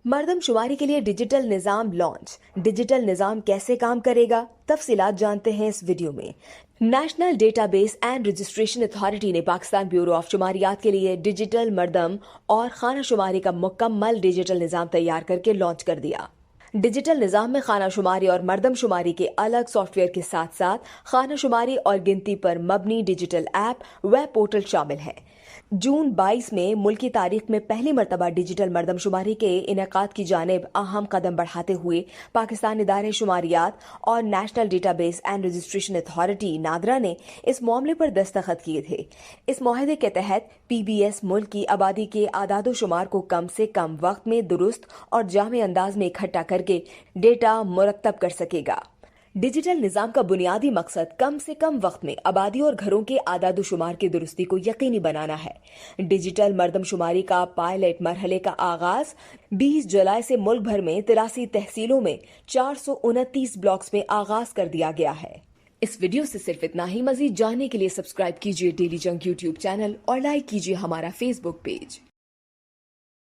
मरदम शुमारी के लिए डिजिटल निज़ाम launch. Digital निज़ाम कैसे काम करेगा, तफसीलात जानते हैं इस वीडियो में। National database and registration authority ने पाकिस्तान ब्यूरो ऑफ शुमारियात के लिए डिजिटल मरदम और खाना शुमारी का मुकम्मल डिजिटल निज़ाम तैयार करके लॉन्च कर दिया। डिजिटल निज़ाम में खाना शुमारी और मरदम शुमारी के अलग सॉफ्टवेयर के साथ साथ खाना शुमारी और गिनती पर मबनी डिजिटल ऐप वेब पोर्टल शामिल है। जून 22 में मुल्क की तारीख में पहली मरतबा डिजिटल मरदमशुमारी के इनेकाद की जानिब अहम कदम बढ़ाते हुए पाकिस्तान इदारे शुमारियात और national database and registration authority NADRA ने इस मामले पर दस्तखत किए थे। इस मुआहदे के तहत PBS मुल्क की आबादी के आदादो शुमार को कम से कम वक्त में दुरुस्त और जामे अंदाज में इकट्ठा करके डेटा मुरतब कर सकेगा। डिजिटल निज़ाम का बुनियादी मकसद कम से कम वक्त में आबादी और घरों के आदादोशुमार की दुरुस्ती को यकीनी बनाना है। डिजिटल मरदमशुमारी का पायलट मरहले का आगाज 20 जुलाई से मुल्क भर में 83 तहसीलों में 429 ब्लॉक्स में आगाज कर दिया गया है। इस वीडियो से सिर्फ इतना ही। मजीद जानने के लिए सब्सक्राइब कीजिए डेली जंग YouTube चैनल और लाइक कीजिए हमारा Facebook पेज।